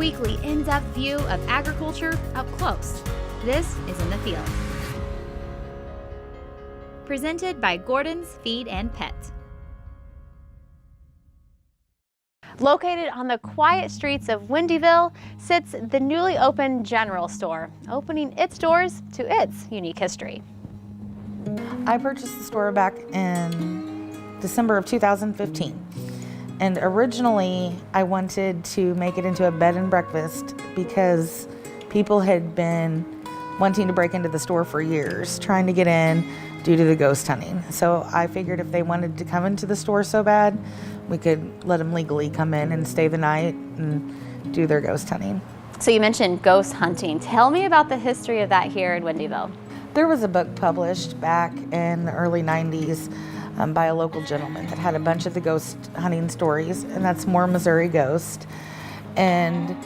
weekly in-depth view of agriculture up close. This is In the Field. Presented by Gordon's Feed and Pet. Located on the quiet streets of Windyville sits the newly opened general store, opening its doors to its unique history. I purchased the store back in December of 2015. And originally I wanted to make it into a bed and breakfast because people had been wanting to break into the store for years, trying to get in due to the ghost hunting. So I figured if they wanted to come into the store so bad, we could let them legally come in and stay the night and do their ghost hunting. So you mentioned ghost hunting. Tell me about the history of that here in Windyville. There was a book published back in the early 90s by a local gentleman that had a bunch of the ghost hunting stories, and that's More Missouri Ghost. And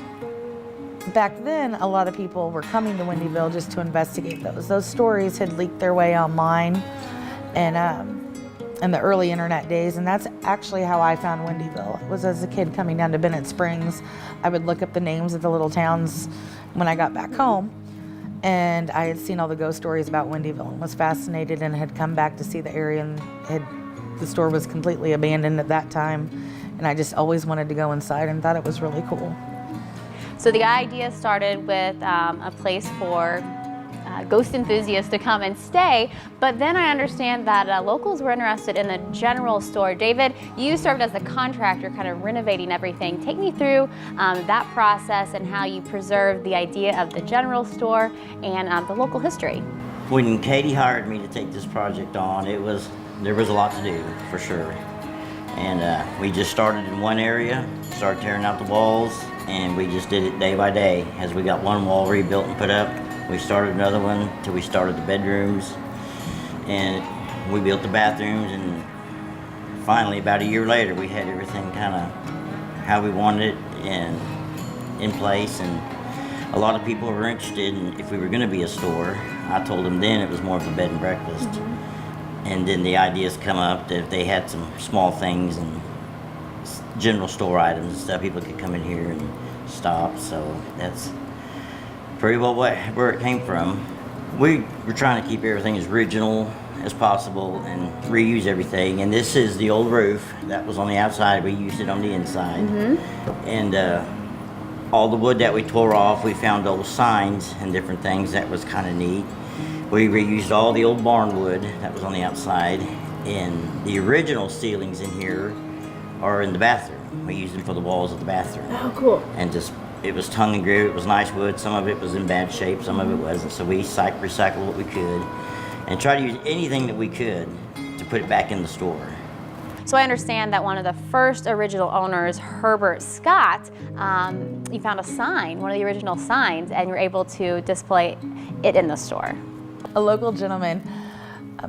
back then, a lot of people were coming to Windyville just to investigate those. Those stories had leaked their way online and in the early internet days, and that's actually how I found Windyville. It was as a kid coming down to Bennett Springs. I would look up the names of the little towns when I got back home, and I had seen all the ghost stories about Windyville and was fascinated and had come back to see the area, and the store was completely abandoned at that time, and I just always wanted to go inside and thought it was really cool. So the idea started with a place for ghost enthusiasts to come and stay, but then I understand that locals were interested in the general store. David, you served as a contractor kind of renovating everything. Take me through that process and how you preserved the idea of the general store and the local history. When Katie hired me to take this project on, there was a lot to do, for sure. And we just started in one area, started tearing out the walls, and we just did it day by day. As we got one wall rebuilt and put up, we started another one till we started the bedrooms, and we built the bathrooms, and finally, about a year later, we had everything kind of how we wanted it and in place. And a lot of people were interested in if we were going to be a store. I told them then it was more of a bed and breakfast. And then the ideas come up that if they had some small things and general store items and stuff, people could come in here and stop. So that's pretty well where it came from. We were trying to keep everything as original as possible and reuse everything. And this is the old roof that was on the outside. We used it on the inside. And all the wood that we tore off, we found old signs and different things. That was kind of neat. We reused all the old barn wood that was on the outside, and the original ceilings in here are in the bathroom. We used them for the walls of the bathroom. Oh, cool. And it was tongue and groove. It was nice wood. Some of it was in bad shape, some of it wasn't. So we recycled what we could and tried to use anything that we could to put it back in the store. So I understand that one of the first original owners, Herbert Scott, you found a sign, one of the original signs, and you were able to display it in the store. A local gentleman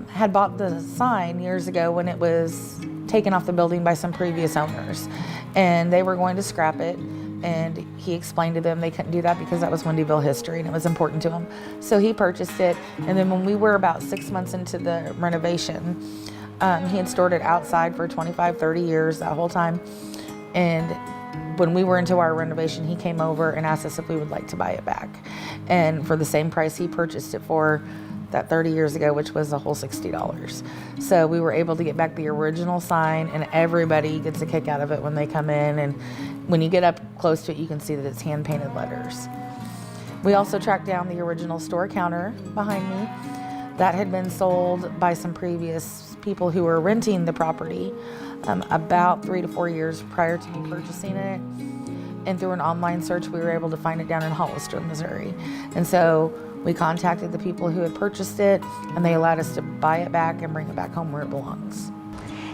had bought the sign years ago when it was taken off the building by some previous owners, and they were going to scrap it, and he explained to them they couldn't do that because that was Windyville history and it was important to him. So he purchased it, and then when we were about 6 months into the renovation, he had stored it outside for 25, 30 years that whole time, and when we were into our renovation, he came over and asked us if we would like to buy it back. And for the same price he purchased it for that 30 years ago, which was a whole $60. So we were able to get back the original sign, and everybody gets a kick out of it when they come in. And when you get up close to it, you can see that it's hand-painted letters. We also tracked down the original store counter behind me. That had been sold by some previous people who were renting the property about 3 to 4 years prior to me purchasing it. And through an online search, we were able to find it down in Hollister, Missouri. And so we contacted the people who had purchased it, and they allowed us to buy it back and bring it back home where it belongs.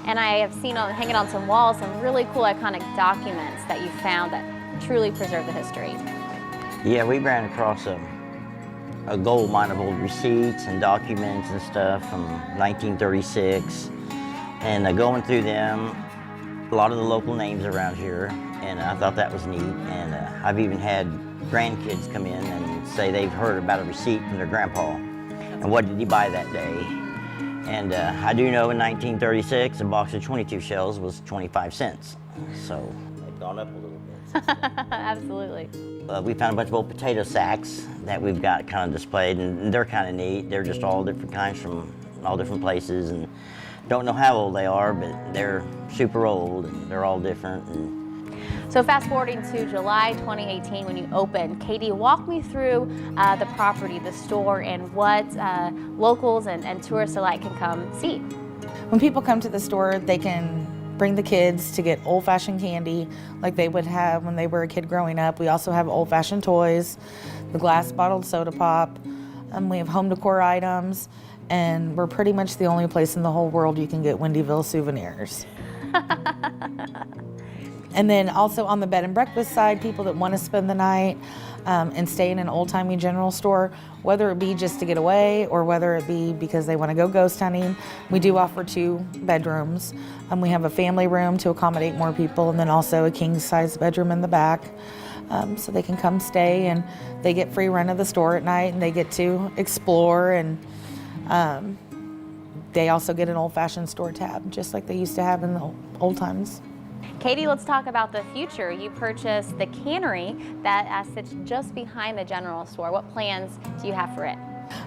And I have seen hanging on some walls some really cool iconic documents that you found that truly preserve the history. Yeah, we ran across a gold mine of old receipts and documents and stuff from 1936. And going through them, a lot of the local names around here, and I thought that was neat. And I've even had grandkids come in and say they've heard about a receipt from their grandpa and what did he buy that day. And I do know in 1936 a box of 22 shells was 25 cents. So gone up a little bit since then. Absolutely. We found a bunch of old potato sacks that we've got kind of displayed, and they're kind of neat. They're just all different kinds from all different places, and don't know how old they are, but they're super old, and they're all different. And So fast forwarding to July 2018 when you opened, Katie, walk me through the property, the store, and what locals and tourists alike can come see. When people come to the store, they can bring the kids to get old-fashioned candy like they would have when they were a kid growing up. We also have old-fashioned toys, the glass bottled soda pop. We have home decor items, and we're pretty much the only place in the whole world you can get Windyville souvenirs. And then also on the bed and breakfast side, people that want to spend the night and stay in an old-timey general store, whether it be just to get away or whether it be because they want to go ghost hunting, we do offer 2 bedrooms. We have a family room to accommodate more people, and then also a king-size bedroom in the back. So they can come stay, and they get free rent of the store at night, and they get to explore, and they also get an old-fashioned store tab, just like they used to have in the old times. Katie, let's talk about the future. You purchased the cannery that sits just behind the general store. What plans do you have for it?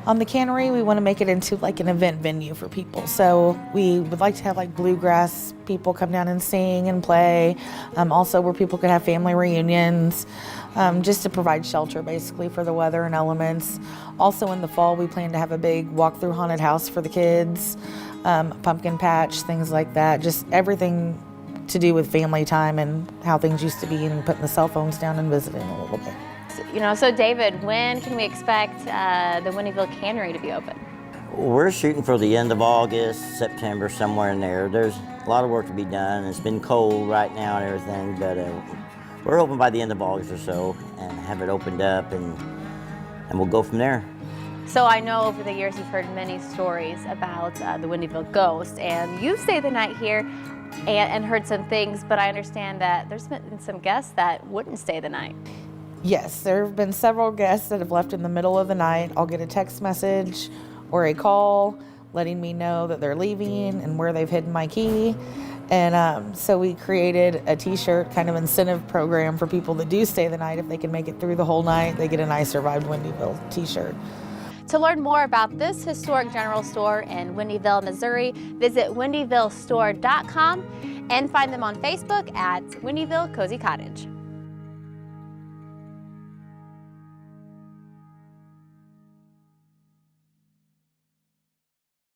On the cannery, we want to make it into like an event venue for people. So we would like to have like bluegrass people come down and sing and play. Also where people could have family reunions, just to provide shelter basically for the weather and elements. Also in the fall, we plan to have a big walk through haunted house for the kids, pumpkin patch, things like that. Just everything to do with family time and how things used to be, and putting the cell phones down and visiting a little bit. So David, when can we expect the Windyville Cannery to be open? we're shooting for the end of August, September, somewhere in there. There's a lot of work to be done. It's been cold right now and everything, but we're hoping by the end of August or so and have it opened up, and we'll go from there. So I know over the years you've heard many stories about the Windyville ghost, and you stayed the night here and heard some things, but I understand that there's been some guests that wouldn't stay the night. Yes, there have been several guests that have left in the middle of the night. I'll get a text message or a call letting me know that they're leaving and where they've hidden my key. And so we created a t-shirt kind of incentive program for people that do stay the night. If they can make it through the whole night, they get an I Survived Windyville t-shirt. To learn more about this historic general store in Windyville, Missouri, visit windyvillestore.com and find them on Facebook at Windyville Cozy Cottage.